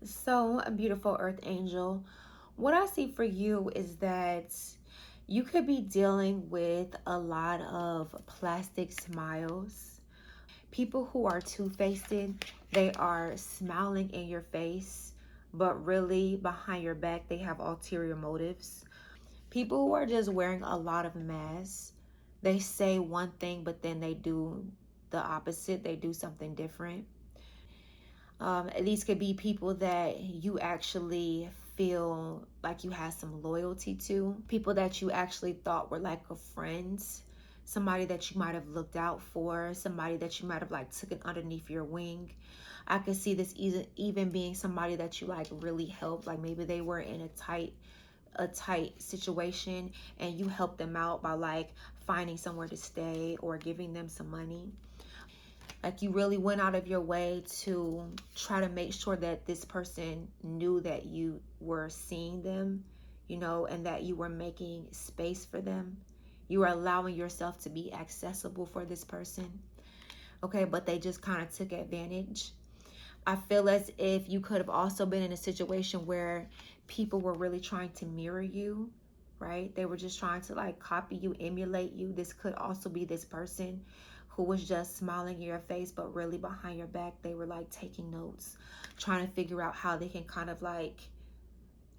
So, a beautiful earth angel, what I see for you is that you could be dealing with a lot of plastic smiles. People who are two-faced, they are smiling in your face, but really behind your back, they have ulterior motives. People who are just wearing a lot of masks, they say one thing, but then they do the opposite. They do something different. These could be people that you actually feel like you had some loyalty to, people that you actually thought were like a friends, somebody that you might have looked out for, somebody that you might have like taken underneath your wing. I could see this even being somebody that you like really helped, like maybe they were in a tight situation and you helped them out by like finding somewhere to stay or giving them some money. Like you really went out of your way to try to make sure that this person knew that you were seeing them, and that you were making space for them. You were allowing yourself to be accessible for this person. Okay, but they just kind of took advantage. I feel as if you could have also been in a situation where people were really trying to mirror you, right? They were just trying to like copy you, emulate you. This could also be this person who was just smiling in your face, but really behind your back, they were like taking notes, trying to figure out how they can kind of like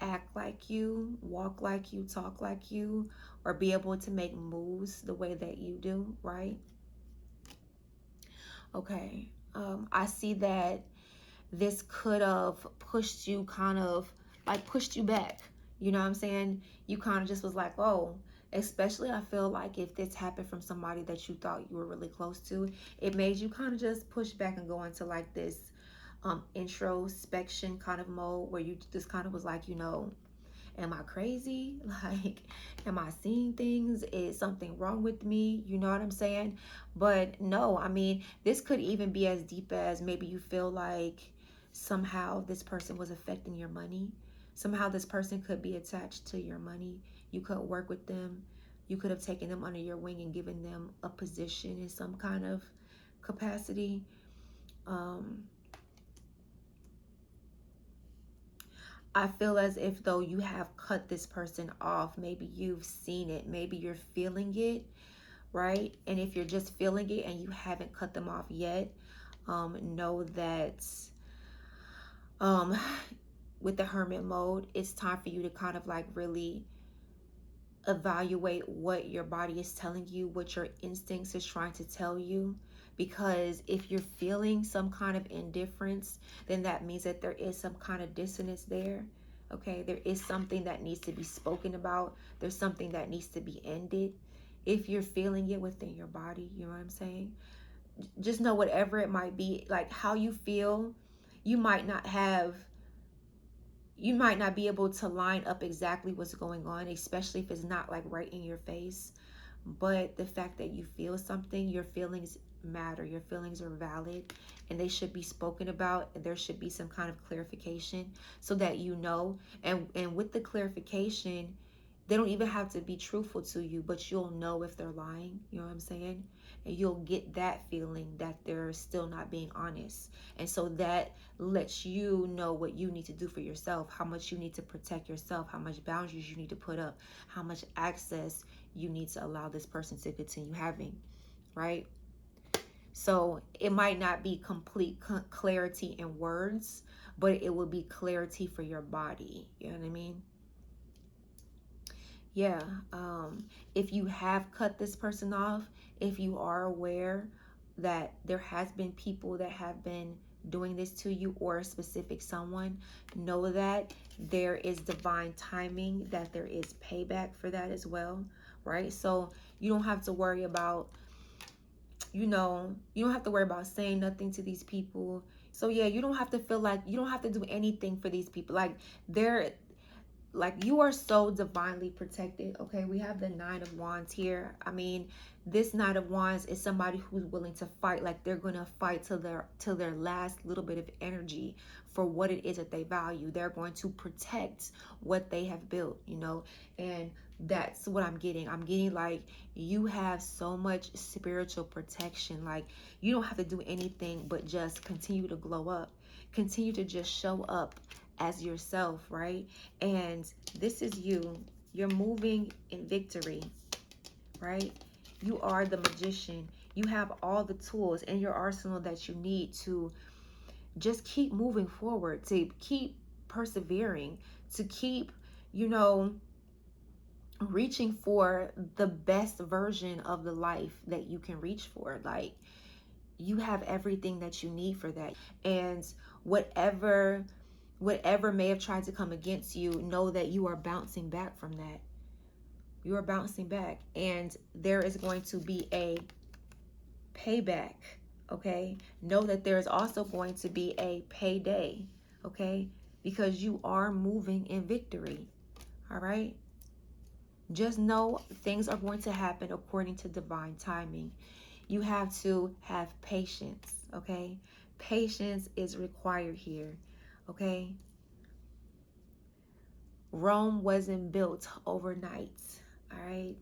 act like you, walk like you, talk like you, or be able to make moves the way that you do, right? Okay. I see that this could have pushed you kind of like pushed you back. You know what I'm saying? You kind of just was like, oh, especially I feel like if this happened from somebody that you thought you were really close to, it made you kind of just push back and go into like this introspection kind of mode where you just kind of was like, am I crazy? Like, am I seeing things? Is something wrong with me? You know what I'm saying? But no, I mean, this could even be as deep as maybe you feel like somehow this person was affecting your money. Somehow this person could be attached to your money. You could work with them. You could have taken them under your wing and given them a position in some kind of capacity. Um, I feel as if though you have cut this person off. Maybe you've seen it. Maybe you're feeling it, right? And if you're just feeling it and you haven't cut them off yet, know that um, with the hermit mode, it's time for you to kind of like really evaluate what your body is telling you, what your instincts is trying to tell you. Because if you're feeling some kind of indifference, then that means that there is some kind of dissonance there. Okay, there is something that needs to be spoken about. There's something that needs to be ended. If you're feeling it within your body, you know what I'm saying? Just know whatever it might be, like how you feel, you might not have you might not be able to line up exactly what's going on, especially if it's not like right in your face. But the fact that you feel something, your feelings matter, your feelings are valid, and they should be spoken about, and there should be some kind of clarification so that you know. And with the clarification, they don't even have to be truthful to you, but you'll know if they're lying. You know what I'm saying? And you'll get that feeling that they're still not being honest. And so that lets you know what you need to do for yourself, how much you need to protect yourself, how much boundaries you need to put up, how much access you need to allow this person to continue having, right? So it might not be complete clarity in words, but it will be clarity for your body. You know what I mean? Yeah. If you have cut this person off, if you are aware that there has been people that have been doing this to you or a specific someone, know that there is divine timing, that there is payback for that as well, right? So you don't have to worry about, you don't have to worry about saying nothing to these people. So yeah, you don't have to feel like you don't have to do anything for these people. Like they're like you are so divinely protected. Okay, we have the Nine of Wands here. I mean, this Knight of Wands is somebody who's willing to fight. Like they're gonna fight till their last little bit of energy for what it is that they value. They're going to protect what they have built, and that's what I'm getting. I'm getting like you have so much spiritual protection. Like you don't have to do anything but just continue to glow up, Continue to just show up as yourself, right? And this is you. You're moving in victory, right? You are the magician. You have all the tools in your arsenal that you need to just keep moving forward, to keep persevering, to keep, you know, reaching for the best version of the life that you can reach for. Like, you have everything that you need for that. And whatever may have tried to come against you, know that you are bouncing back from that. You are bouncing back, and there is going to be a payback. Okay, know that there is also going to be a payday. Okay, because you are moving in victory. All right, just know things are going to happen according to divine timing. You have to have patience. Okay, patience is required here. Okay, Rome wasn't built overnight. All right,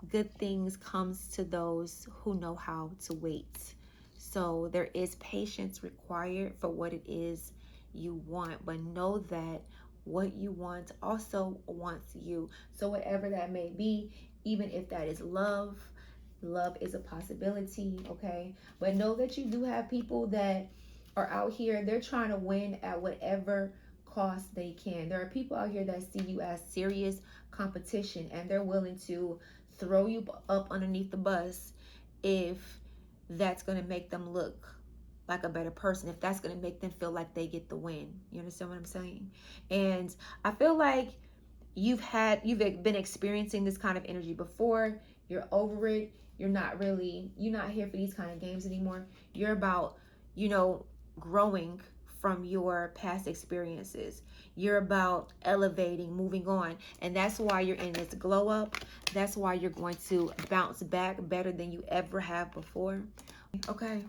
good things comes to those who know how to wait. So there is patience required for what it is you want, but know that what you want also wants you. So whatever that may be, even if that is love, love is a possibility. Okay, but know that you do have people that are out here, they're trying to win at whatever cost they can. There are people out here that see you as serious competition, and they're willing to throw you up underneath the bus if that's going to make them look like a better person, if that's going to make them feel like they get the win. You understand what I'm saying? And I feel like you've been experiencing this kind of energy before. You're over it. You're not here for these kind of games anymore. You're about, growing from your past experiences. You're about elevating, moving on. And that's why you're in this glow up. That's why you're going to bounce back better than you ever have before. Okay.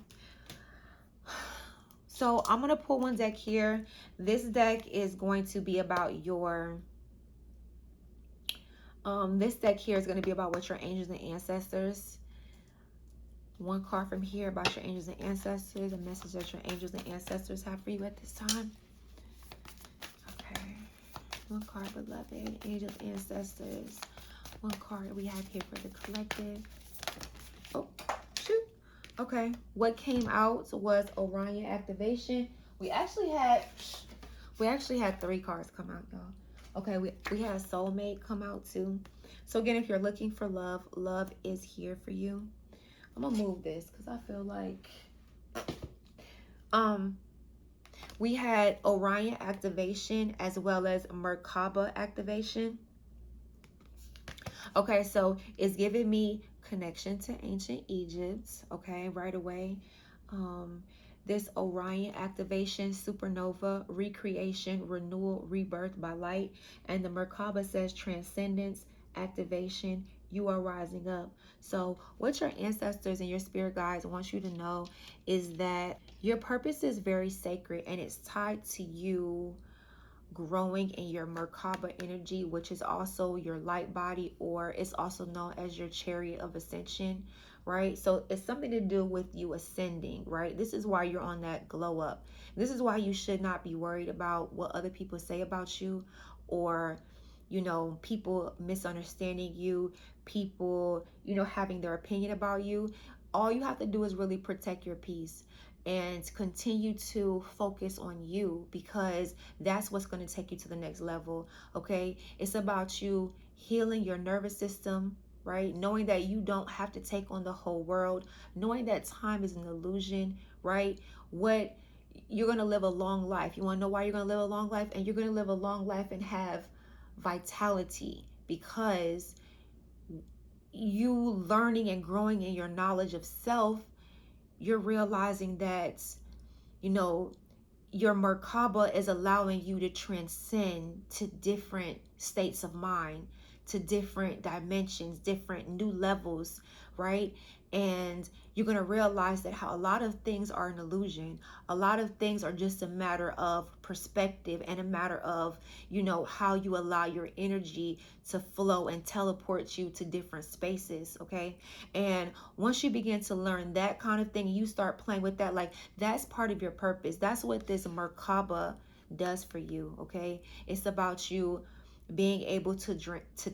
So I'm going to pull one deck here. This deck is going to be about your this deck here is going to be about what your angels and ancestors. One card from here about your angels and ancestors, a message that your angels and ancestors have for you at this time. Okay. One card, beloved, angels, ancestors. One card we have here for the collective. Oh, shoot. Okay. What came out was Orion activation. We actually had 3 cards come out, y'all. Okay, we had a soulmate come out too. So again, if you're looking for love, love is here for you. I'm gonna move this because I feel like we had Orion activation as well as Merkaba activation. Okay, so it's giving me connection to ancient Egypt, okay, right away. This Orion activation, supernova, recreation, renewal, rebirth by light. And the Merkaba says transcendence, activation, you are rising up. So what your ancestors and your spirit guides want you to know is that your purpose is very sacred, and it's tied to you growing in your Merkaba energy, which is also your light body, or it's also known as your chariot of ascension, right? So it's something to do with you ascending, right? This is why you're on that glow up. This is why you should not be worried about what other people say about you, or people misunderstanding you, people having their opinion about you. All you have to do is really protect your peace and continue to focus on you, because that's what's going to take you to the next level. Okay, it's about you healing your nervous system, right? Knowing that you don't have to take on the whole world, knowing that time is an illusion, right? What you're going to live a long life. You want to know why you're going to live a long life? And you're going to live a long life and have vitality, because you learning and growing in your knowledge of self, you're realizing that your Merkaba is allowing you to transcend to different states of mind, to different dimensions, different new levels, right? And you're going to realize that how a lot of things are an illusion. A lot of things are just a matter of perspective and a matter of, how you allow your energy to flow and teleport you to different spaces. Okay. And once you begin to learn that kind of thing, you start playing with that, like that's part of your purpose. That's what this Merkaba does for you. Okay. It's about you being able to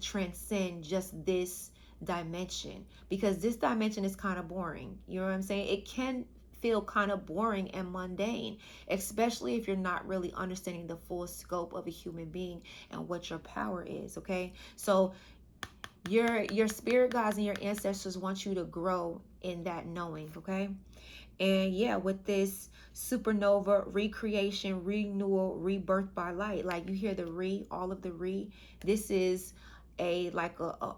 transcend just this dimension, because this dimension is kind of boring. You know what I'm saying? It can feel kind of boring and mundane, especially if you're not really understanding the full scope of a human being and what your power is. Okay. So your spirit guides and your ancestors want you to grow in that knowing. Okay. And yeah, with this supernova, recreation, renewal, rebirth by light, like you hear the all of the this is a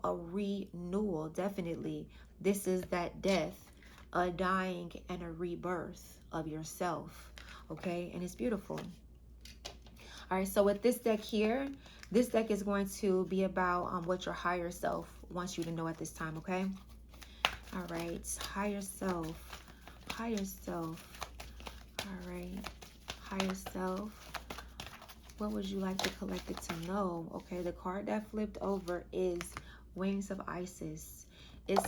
renewal, definitely. This is that death, a dying, and a rebirth of yourself. Okay, and it's beautiful. All right, so with this deck here, this deck is going to be about what your higher self wants you to know at this time. Okay. All right, higher self. Higher self. All right. Higher self. What would you like the collective to know? Okay, the card that flipped over is Wings of Isis. It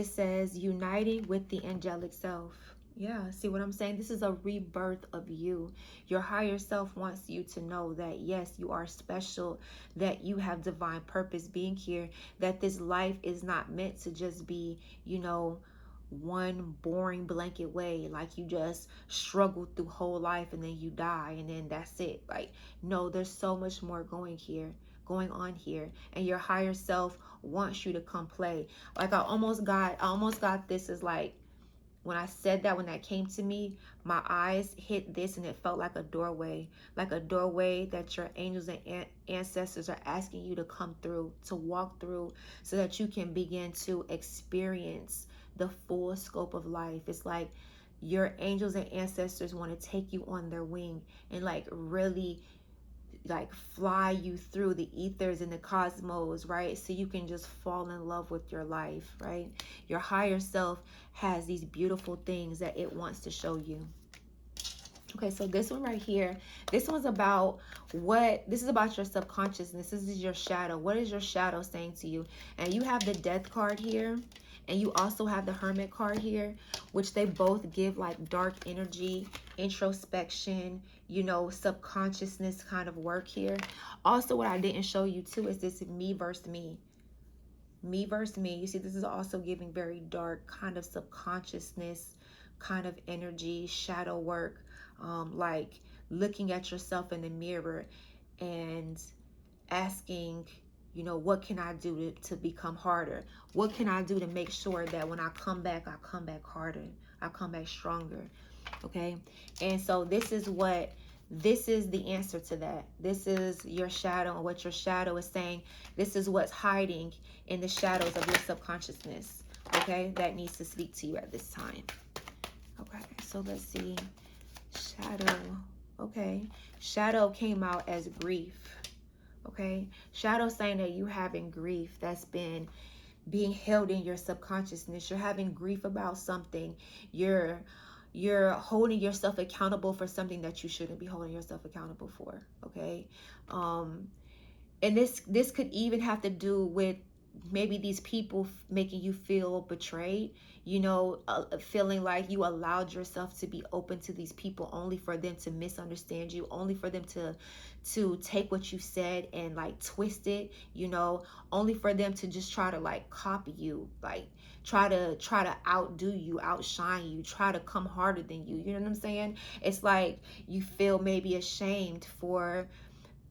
says uniting with the angelic self. Yeah, see what I'm saying? This is a rebirth of you. Your higher self wants you to know that, yes, you are special, that you have divine purpose being here, that this life is not meant to just be, one boring blanket way, like you just struggle through whole life and then you die and then that's it. Like, no, there's so much more going on here, and your higher self wants you to come play. Like, I almost got this as like, when I said that, when that came to me, my eyes hit this and it felt like a doorway that your angels and ancestors are asking you to come through, to walk through, so that you can begin to experience the full scope of life. It's like your angels and ancestors want to take you on their wing and like really like fly you through the ethers and the cosmos, right? So you can just fall in love with your life, right? Your higher self has these beautiful things that it wants to show you. Okay, so this one right here, this is about your subconsciousness. This is your shadow. What is your shadow saying to you? And you have the death card here, and you also have the hermit card here, which they both give like dark energy, introspection, subconsciousness kind of work here. Also, what I didn't show you too is this me versus me. Me versus me. You see, this is also giving very dark kind of subconsciousness kind of energy, shadow work, like looking at yourself in the mirror and asking, what can I do to become harder? What can I do to make sure that when I come back harder, I come back stronger? Okay. And so this is the answer to that. This is your shadow, and what your shadow is saying. This is what's hiding in the shadows of your subconsciousness. Okay. That needs to speak to you at this time. Okay. So let's see. Shadow. Okay. Shadow came out as grief. Okay. Shadow saying that you're having grief that's been being held in your subconsciousness. You're having grief about something. You're holding yourself accountable for something that you shouldn't be holding yourself accountable for. Okay. And this could even have to do with maybe these people making you feel betrayed, feeling like you allowed yourself to be open to these people only for them to misunderstand you, only for them to take what you said and like twist it, only for them to just try to like copy you, like try to outdo you, outshine you, try to come harder than you. You know what I'm saying? It's like you feel maybe ashamed for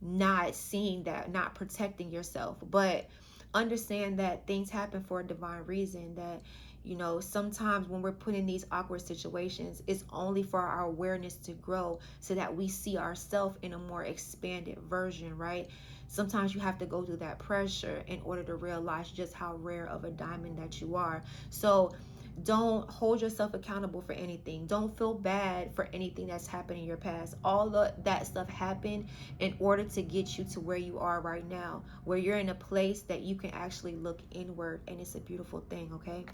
not seeing that, not protecting yourself. But understand that things happen for a divine reason, that sometimes when we're put in these awkward situations, it's only for our awareness to grow, so that we see ourselves in a more expanded version, right? Sometimes you have to go through that pressure in order to realize just how rare of a diamond that you are. So Don't hold yourself accountable for anything. Don't feel bad for anything that's happened in your past. All of that stuff happened in order to get you to where you are right now, where you're in a place that you can actually look inward, and it's a beautiful thing, okay?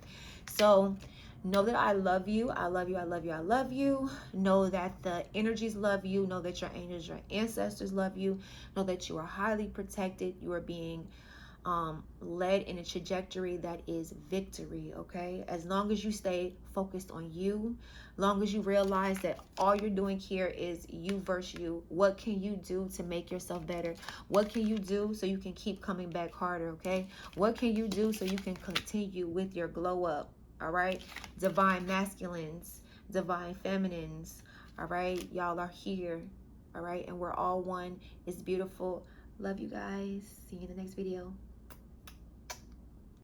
So know that I love you. I love you. I love you. I love you. Know that the energies love you. Know that your angels, your ancestors love you. Know that you are highly protected. You are being led in a trajectory that is victory, okay? As long as you stay focused on you, long as you realize that all you're doing here is you versus you. What can you do to make yourself better? What can you do so you can keep coming back harder, okay? What can you do so you can continue with your glow up, all right? Divine masculines, divine feminines, all right? Y'all are here, all right? And we're all one. It's beautiful. Love you guys. See you in the next video.